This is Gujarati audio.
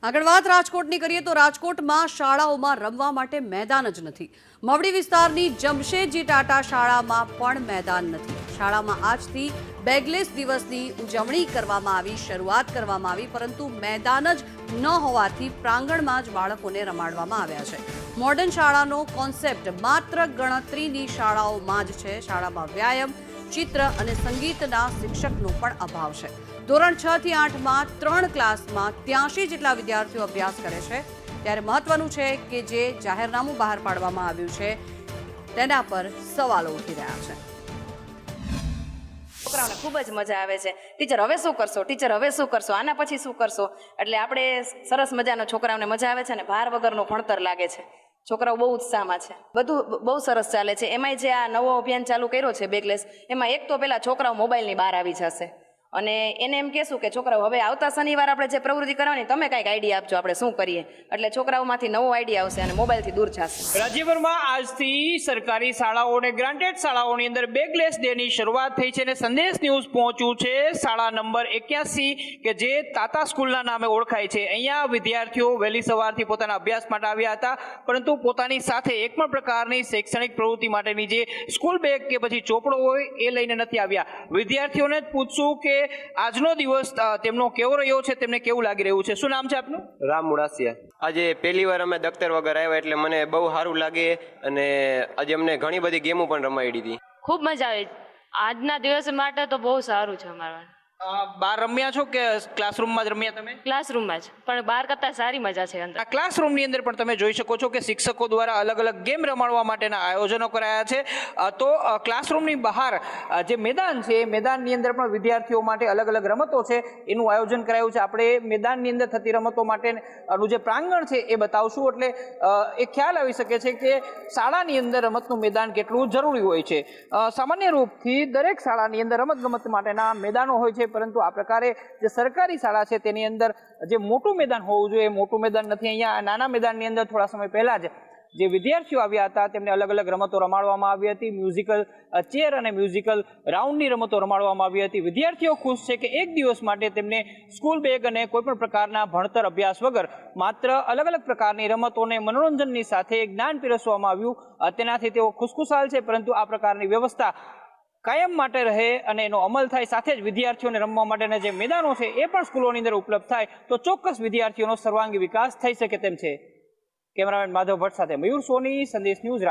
આગળ વાત રાજકોટની કરીએ તો રાજકોટમાં શાળાઓમાં રમવા માટે મેદાન જ નથી। મવડી વિસ્તારની જમશેદજી ટાટા શાળામાં પણ મેદાન નથી। શાળામાં આજથી બેગલેસ દિવસની ઉજવણી કરવામાં આવી, શરૂઆત કરવામાં આવી, પરંતુ મેદાન જ ન હોવાથી પ્રાંગણમાં જ બાળકોને રમાડવામાં આવ્યા છે। મોડર્ન શાળાનો કોન્સેપ્ટ માત્ર ગણતરીની શાળાઓમાં જ છે। શાળામાં વ્યાયામ, ચિત્ર અને સંગીતના શિક્ષકનો પણ અભાવ છે। ધોરણ 6 થી 8 માં 3 ક્લાસમાં 83 જેટલા વિદ્યાર્થીઓ અભ્યાસ કરે છે। ત્યારે મહત્વનું છે કે જે જાહેરનામું બહાર પાડવામાં આવ્યું છે તેના પર સવાલો ઉઠી રહ્યા છે। છોકરાઓને ખૂબ જ મજા આવે છે। ટીચર હવે શું કરશો, ટીચર હવે શું કરશો, આના પછી શું કરશો, એટલે આપણે સરસ મજાનો છોકરાઓને મજા આવે છે ને ભાર વગરનું ભણતર લાગે છે। છોકરાઓ બહુ ઉત્સાહમાં છે, બધું બહુ સરસ ચાલે છે। એમાંય જે આ નવો અભિયાન ચાલુ કર્યો છે બેગલેસ, એમાં એક તો પહેલા છોકરાઓ મોબાઈલની બહાર આવી જશે અને એને એમ કહેશું કે છોકરાઓ હવે આવતા શનિવાર આપણે જે પ્રવૃત્તિ કરવાની તમે કાંઈક આઈડિયા આપજો, આપણે શું કરીએ, એટલે છોકરાઓમાંથી નવો આઈડિયા આવશે અને મોબાઈલથી દૂર જશે। રાજ્યભરમાં આજથી સરકારી શાળાઓ અને ગ્રાન્ટેડ શાળાઓની અંદર બેગલેસ ડેની શરૂઆત થઈ છે અને સંદેશ ન્યૂઝ પહોંચ્યું છે શાળા નંબર 81 કે જે તાતા સ્કૂલના નામે ઓળખાય છે। અહીંયા વિદ્યાર્થીઓ વહેલી સવારથી પોતાના અભ્યાસ માટે આવ્યા હતા, પરંતુ પોતાની સાથે એક પણ પ્રકારની શૈક્ષણિક પ્રવૃત્તિ માટેની જે સ્કૂલ બેગ કે પછી ચોપડો હોય એ લઈને નથી આવ્યા। વિદ્યાર્થીઓને જ પૂછશું કે આજનો દિવસ તેમનો કેવો રહ્યો છે, તેમને કેવું લાગી રહ્યું છે। શું નામ છે આપનું? રામ મુડાસિયા। આજે પહેલી વાર અમે દફતર વગર આવ્યા એટલે મને બહુ સારું લાગે અને આજે અમને ઘણી બધી ગેમો પણ રમાડી હતી। ખૂબ મજા આવી। આજના દિવસ માટે તો બહુ સારું છે અમારા। બહાર રમ્યા છો કે ક્લાસરૂમમાં જ રમ્યા તમે? ક્લાસરૂમમાં જ, પણ બહાર કરતાં સારી મજા છે અંદર। આ ક્લાસરૂમની અંદર પણ તમે જોઈ શકો છો કે શિક્ષકો દ્વારા અલગ અલગ ગેમ રમાડવા માટેના આયોજનો કરાયા છે। તો ક્લાસરૂમની બહાર જે મેદાન છે એ મેદાનની અંદર પણ વિદ્યાર્થીઓ માટે અલગ અલગ રમતો છે એનું આયોજન કરાયું છે। આપણે મેદાનની અંદર થતી રમતો માટેનું જે પ્રાંગણ છે એ બતાવશું, એટલે એ ખ્યાલ આવી શકે છે કે શાળાની અંદર રમતનું મેદાન કેટલું જરૂરી હોય છે। સામાન્ય રૂપથી દરેક શાળાની અંદર રમતગમત માટેના મેદાનો હોય છે, પરંતુ આ પ્રકારે જે સરકારી શાળા છે તેની અંદર જે મોટું મેદાન હોવું જોઈએ એ મોટું મેદાન નથી। અહીંયા નાના મેદાનની અંદર થોડા સમય પહેલા જ જે વિદ્યાર્થીઓ આવ્યા હતા તેમને અલગ અલગ રમતો રમાડવામાં આવી હતી। મ્યુઝિકલ ચેર અને મ્યુઝિકલ રાઉન્ડની રમતો રમાડવામાં આવી હતી। વિદ્યાર્થીઓ ખુશ છે કે એક દિવસ માટે તેમને સ્કૂલ બેગ અને કોઈ પણ પ્રકારના ભણતર અભ્યાસ વગર માત્ર અલગ અલગ પ્રકારની રમતોને મનોરંજનની સાથે જ્ઞાન પીરસવામાં આવ્યું, તેનાથી તેઓ ખુશખુશાલ છે। પરંતુ આ પ્રકારની વ્યવસ્થા કાયમ માટે રહે અને એનો અમલ થાય, સાથે જ વિદ્યાર્થીઓને રમવા માટેના જે મેદાનો છે એ પણ સ્કૂલોની અંદર ઉપલબ્ધ થાય તો ચોક્કસ વિદ્યાર્થીઓનો સર્વાંગી વિકાસ થઈ શકે તેમ છે। કેમેરામેન માધવ ભટ્ટ સાથે મયુર સોની, સંદેશ ન્યૂઝ।